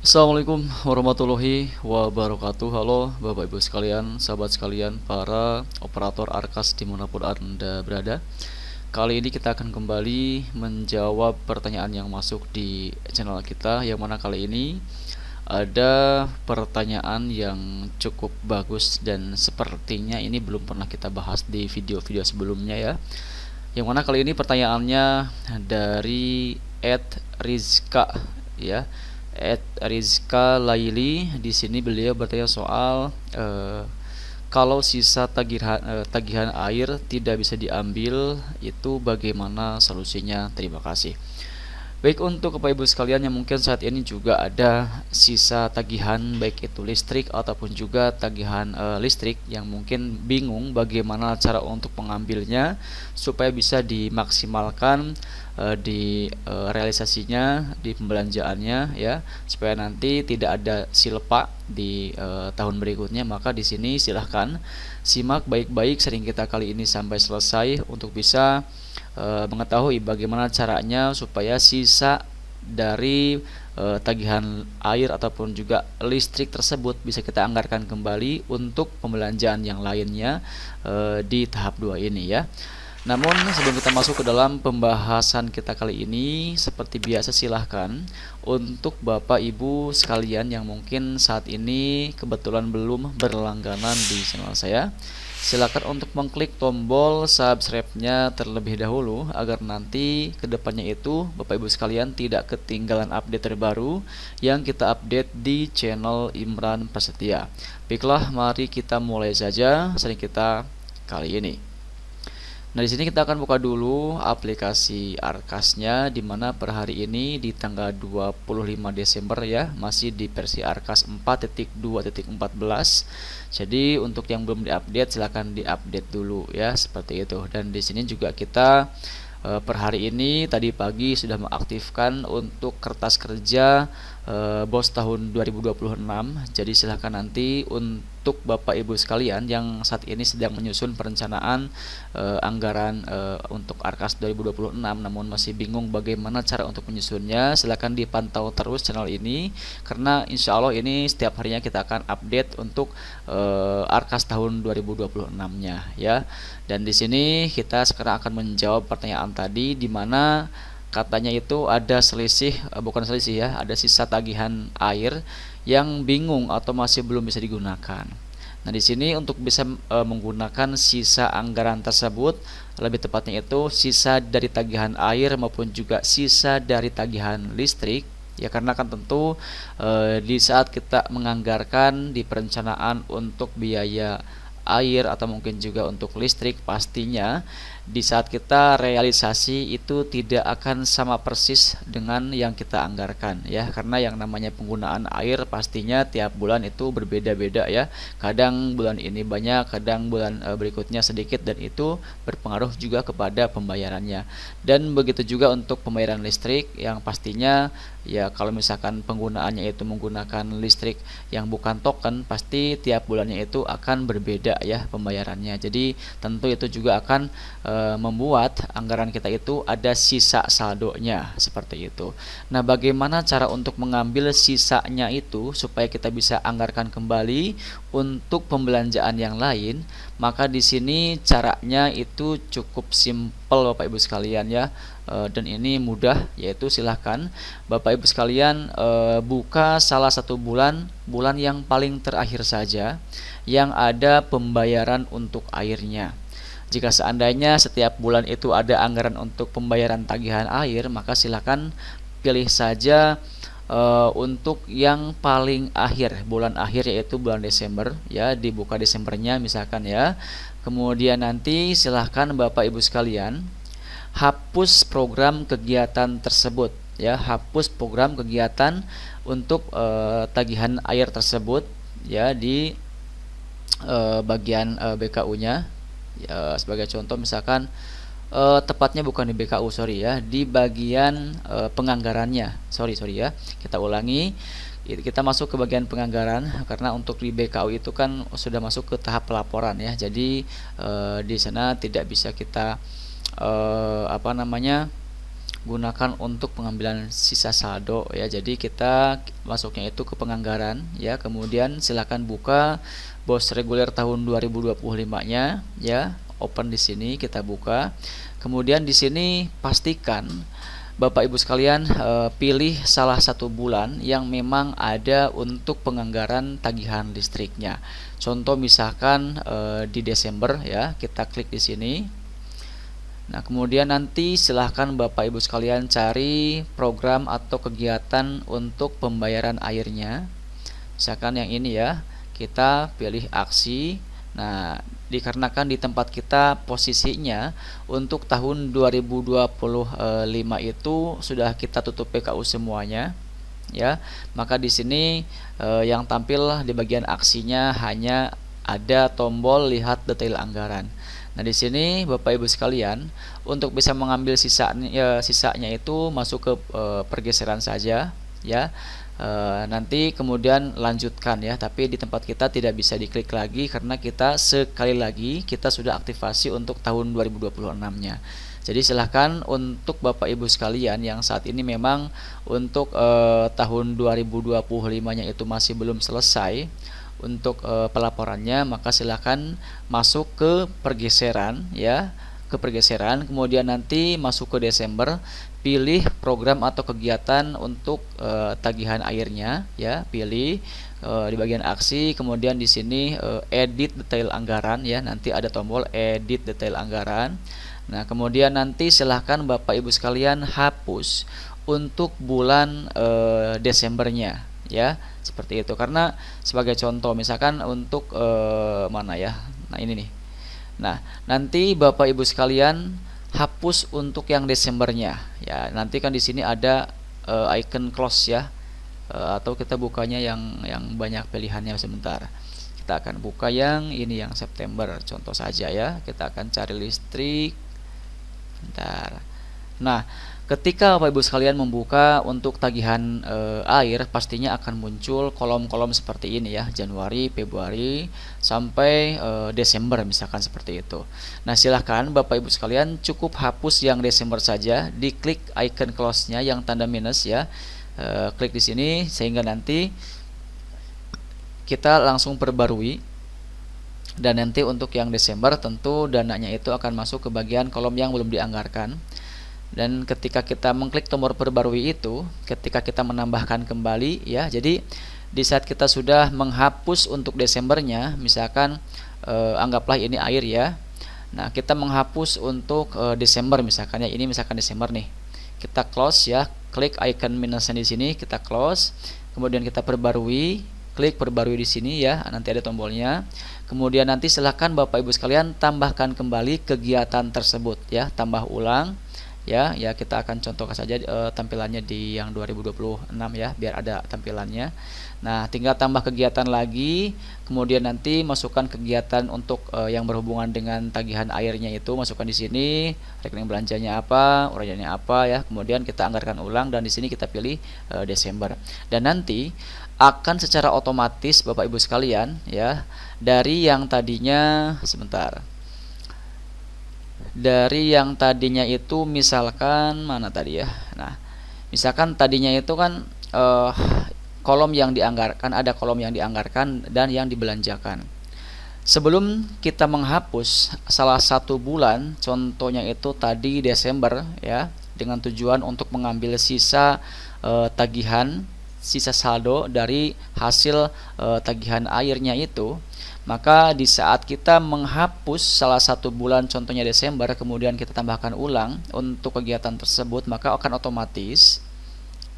Assalamualaikum warahmatullahi wabarakatuh. Halo Bapak Ibu sekalian, sahabat sekalian, para operator Arkas dimanapun Anda berada. Kali ini kita akan kembali menjawab pertanyaan yang masuk di channel kita, yang mana kali ini ada pertanyaan yang cukup bagus dan sepertinya ini belum pernah kita bahas di video-video sebelumnya ya. Yang mana kali ini pertanyaannya dari Rizka ya. Rizka Laili. Di sini beliau bertanya soal kalau sisa tagihan air tidak bisa diambil, itu bagaimana solusinya? Terima kasih. Baik, untuk Bapak Ibu sekalian yang mungkin saat ini juga ada sisa tagihan baik itu listrik ataupun juga tagihan listrik yang mungkin bingung bagaimana cara untuk mengambilnya supaya bisa dimaksimalkan di realisasinya, di pembelanjaannya ya, supaya nanti tidak ada silpa di tahun berikutnya. Maka di sini silahkan simak baik-baik sering kita kali ini sampai selesai untuk bisa mengetahui bagaimana caranya supaya sisa dari tagihan air ataupun juga listrik tersebut bisa kita anggarkan kembali untuk pembelanjaan yang lainnya di tahap 2 ini ya. Namun sebelum kita masuk ke dalam pembahasan kita kali ini, seperti biasa silahkan untuk Bapak Ibu sekalian yang mungkin saat ini kebetulan belum berlangganan di channel saya, silakan untuk mengklik tombol subscribe-nya terlebih dahulu agar nanti kedepannya itu Bapak Ibu sekalian tidak ketinggalan update terbaru yang kita update di channel Imran Prasetya. Baiklah, mari kita mulai saja seri kita kali ini. Nah, di sini kita akan buka dulu aplikasi Arkasnya, di mana per hari ini di tanggal 25 Desember ya, masih di versi Arkas 4.2.14. Jadi untuk yang belum diupdate silahkan diupdate dulu ya, seperti itu. Dan di sini juga kita per hari ini tadi pagi sudah mengaktifkan untuk kertas kerja BOS tahun 2026. Jadi silahkan nanti untuk Bapak Ibu sekalian yang saat ini sedang menyusun perencanaan anggaran untuk Arkas 2026 namun masih bingung bagaimana cara untuk menyusunnya, silahkan dipantau terus channel ini karena insya Allah ini setiap harinya kita akan update untuk Arkas tahun 2026-nya ya. Dan di sini kita sekarang akan menjawab pertanyaan tadi, di mana katanya itu ada selisih, bukan selisih ya, ada sisa tagihan air yang bingung atau masih belum bisa digunakan. Nah, di sini untuk bisa menggunakan sisa anggaran tersebut, lebih tepatnya itu sisa dari tagihan air maupun juga sisa dari tagihan listrik ya, karena kan tentu di saat kita menganggarkan di perencanaan untuk biaya air atau mungkin juga untuk listrik, pastinya di saat kita realisasi itu tidak akan sama persis dengan yang kita anggarkan ya, karena yang namanya penggunaan air pastinya tiap bulan itu berbeda-beda ya, kadang bulan ini banyak, kadang bulan berikutnya sedikit, dan itu berpengaruh juga kepada pembayarannya. Dan begitu juga untuk pembayaran listrik yang pastinya ya, kalau misalkan penggunaannya itu menggunakan listrik yang bukan token, pasti tiap bulannya itu akan berbeda ya pembayarannya. Jadi tentu itu juga akan membuat anggaran kita itu ada sisa saldonya seperti itu. Nah, bagaimana cara untuk mengambil sisanya itu supaya kita bisa anggarkan kembali untuk pembelanjaan yang lain? Maka di sini caranya itu cukup simpel Bapak Ibu sekalian ya. Dan ini mudah, yaitu silahkan Bapak Ibu sekalian buka salah satu bulan yang paling terakhir saja yang ada pembayaran untuk airnya. Jika seandainya setiap bulan itu ada anggaran untuk pembayaran tagihan air, maka silakan pilih saja untuk yang paling akhir, bulan akhir, yaitu bulan Desember ya, dibuka Desembernya misalkan ya. Kemudian nanti silahkan Bapak Ibu sekalian hapus program kegiatan tersebut ya, hapus program kegiatan untuk tagihan air tersebut ya di bagian BKU-nya. Ya, sebagai contoh misalkan tepatnya bukan di BKU, sorry ya, di bagian penganggarannya, sorry ya, kita ulangi, kita masuk ke bagian penganggaran karena untuk di BKU itu kan sudah masuk ke tahap pelaporan ya, jadi di sana tidak bisa kita gunakan untuk pengambilan sisa saldo ya. Jadi kita masuknya itu ke penganggaran ya. Kemudian silakan buka BOS reguler tahun 2025-nya ya, open di sini kita buka. Kemudian di sini pastikan Bapak Ibu sekalian pilih salah satu bulan yang memang ada untuk penganggaran tagihan listriknya. Contoh misalkan di Desember ya, kita klik di sini. Nah, kemudian nanti silahkan Bapak Ibu sekalian cari program atau kegiatan untuk pembayaran airnya. Misalkan yang ini ya, kita pilih aksi. Nah, dikarenakan di tempat kita posisinya untuk tahun 2025 itu sudah kita tutup PKU semuanya ya, maka di sini yang tampil di bagian aksinya hanya ada tombol lihat detail anggaran. Nah, di sini Bapak Ibu sekalian untuk bisa mengambil sisanya itu masuk ke pergeseran saja ya. Nanti kemudian lanjutkan ya, tapi di tempat kita tidak bisa diklik lagi karena kita sekali lagi kita sudah aktifasi untuk tahun 2026-nya. Jadi silahkan untuk Bapak Ibu sekalian yang saat ini memang untuk tahun 2025-nya itu masih belum selesai untuk pelaporannya, maka silahkan masuk ke pergeseran ya, ke pergeseran, kemudian nanti masuk ke Desember, pilih program atau kegiatan untuk tagihan airnya ya, pilih di bagian aksi, kemudian di sini edit detail anggaran ya, nanti ada tombol edit detail anggaran. Nah, kemudian nanti silahkan Bapak Ibu sekalian hapus untuk bulan Desembernya ya, seperti itu. Karena sebagai contoh misalkan untuk mana ya, nah ini nih. Nah, nanti Bapak Ibu sekalian hapus untuk yang Desembernya ya. Nanti kan di sini ada icon close ya, atau kita bukanya yang banyak pilihannya. Sebentar, kita akan buka yang ini, yang September contoh saja ya. Kita akan cari listrik. Bentar. Nah, ketika Bapak Ibu sekalian membuka untuk tagihan air, pastinya akan muncul kolom-kolom seperti ini ya, Januari, Februari, sampai Desember misalkan seperti itu. Nah, silahkan Bapak Ibu sekalian cukup hapus yang Desember saja, diklik icon close-nya yang tanda minus ya, klik di sini sehingga nanti kita langsung perbarui. Dan nanti untuk yang Desember tentu dananya itu akan masuk ke bagian kolom yang belum dianggarkan. Dan ketika kita mengklik tombol perbarui itu, ketika kita menambahkan kembali ya, jadi di saat kita sudah menghapus untuk Desembernya, misalkan anggaplah ini air ya. Nah, kita menghapus untuk Desember misalkan ya, ini misalkan Desember nih. Kita close ya, klik icon minusnya di sini, kita close. Kemudian kita perbarui, klik perbarui di sini ya, nanti ada tombolnya. Kemudian nanti silahkan Bapak Ibu sekalian tambahkan kembali kegiatan tersebut ya, tambah ulang ya. Kita akan contohkan saja tampilannya di yang 2026 ya, biar ada tampilannya. Nah, tinggal tambah kegiatan lagi, kemudian nanti masukkan kegiatan untuk yang berhubungan dengan tagihan airnya itu, masukkan di sini, rekening belanjanya apa, uraiannya apa ya. Kemudian kita anggarkan ulang dan di sini kita pilih Desember. Dan nanti akan secara otomatis Bapak Ibu sekalian ya, dari yang tadinya dari yang tadinya itu misalkan mana tadi ya. Nah, misalkan tadinya itu kan kolom yang dianggarkan, ada kolom yang dianggarkan dan yang dibelanjakan. Sebelum kita menghapus salah satu bulan, contohnya itu tadi Desember ya, dengan tujuan untuk mengambil sisa tagihan, sisa saldo dari hasil tagihan airnya itu, maka di saat kita menghapus salah satu bulan, contohnya Desember, kemudian kita tambahkan ulang untuk kegiatan tersebut, maka akan otomatis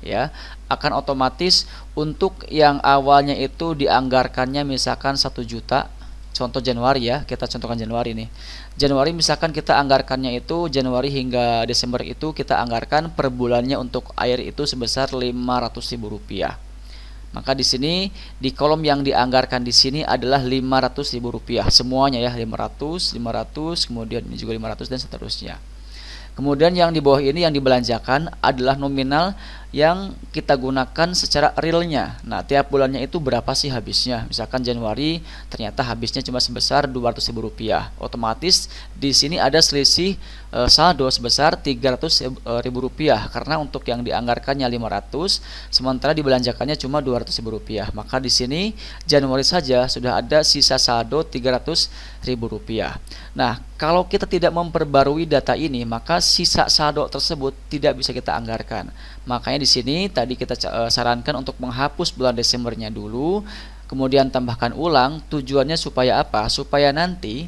ya, akan otomatis untuk yang awalnya itu dianggarkannya misalkan 1 juta, contoh Januari ya, kita contohkan Januari nih. Januari misalkan kita anggarkannya itu Januari hingga Desember itu kita anggarkan per bulannya untuk air itu sebesar Rp500.000. Maka di sini di kolom yang dianggarkan di sini adalah Rp500.000 semuanya ya, 500, kemudian ini juga 500 dan seterusnya. Kemudian yang di bawah ini yang dibelanjakan adalah nominal yang kita gunakan secara realnya. Nah, tiap bulannya itu berapa sih habisnya? Misalkan Januari ternyata habisnya cuma sebesar Rp200.000. Otomatis di sini ada selisih saldo sebesar Rp300.000 karena untuk yang dianggarkannya 500, sementara dibelanjakannya cuma Rp200.000. Maka di sini Januari saja sudah ada sisa saldo Rp300.000. Nah, kalau kita tidak memperbarui data ini, maka sisa saldo tersebut tidak bisa kita anggarkan. Makanya di sini tadi kita sarankan untuk menghapus bulan Desembernya dulu, kemudian tambahkan ulang. Tujuannya supaya apa? Supaya nanti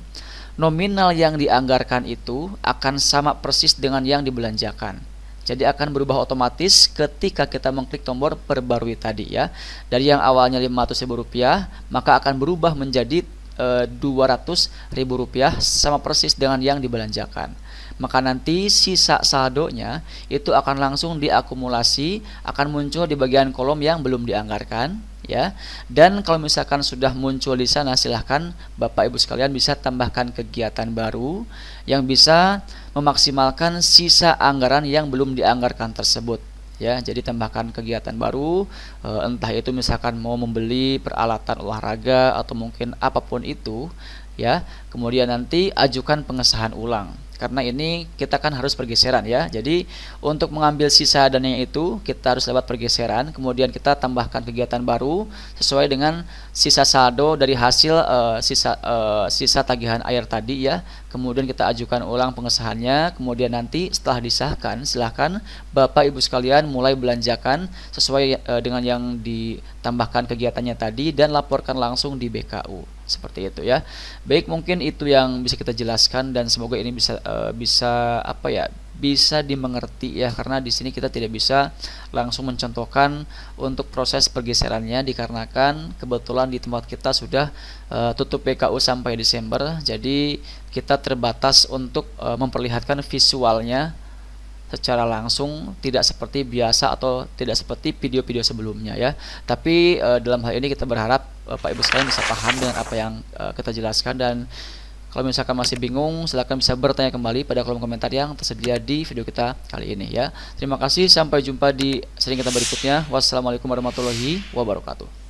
nominal yang dianggarkan itu akan sama persis dengan yang dibelanjakan. Jadi akan berubah otomatis ketika kita mengklik tombol perbarui tadi ya. Dari yang awalnya Rp500.000 maka akan berubah menjadi Rp200.000 sama persis dengan yang dibelanjakan. Maka nanti sisa saldonya itu akan langsung diakumulasi, akan muncul di bagian kolom yang belum dianggarkan ya. Dan kalau misalkan sudah muncul di sana, silahkan Bapak Ibu sekalian bisa tambahkan kegiatan baru yang bisa memaksimalkan sisa anggaran yang belum dianggarkan tersebut ya. Jadi tambahkan kegiatan baru, entah itu misalkan mau membeli peralatan olahraga atau mungkin apapun itu ya. Kemudian nanti ajukan pengesahan ulang. Karena ini kita kan harus pergeseran ya. Jadi untuk mengambil sisa dananya itu kita harus lewat pergeseran, kemudian kita tambahkan kegiatan baru sesuai dengan sisa saldo dari hasil sisa tagihan air tadi ya. Kemudian kita ajukan ulang pengesahannya, kemudian nanti setelah disahkan silahkan Bapak Ibu sekalian mulai belanjakan sesuai dengan yang ditambahkan kegiatannya tadi dan laporkan langsung di BKU. Seperti itu ya. Baik, mungkin itu yang bisa kita jelaskan dan semoga ini bisa dimengerti ya, karena di sini kita tidak bisa langsung mencontohkan untuk proses pergeserannya dikarenakan kebetulan di tempat kita sudah tutup BKU sampai Desember. Jadi kita terbatas untuk memperlihatkan visualnya secara langsung, tidak seperti biasa atau tidak seperti video-video sebelumnya ya. Tapi dalam hal ini kita berharap Bapak Ibu sekalian bisa paham dengan apa yang kita jelaskan, dan kalau misalkan masih bingung silahkan bisa bertanya kembali pada kolom komentar yang tersedia di video kita kali ini ya. Terima kasih, sampai jumpa di sharing kita berikutnya. Wassalamualaikum warahmatullahi wabarakatuh.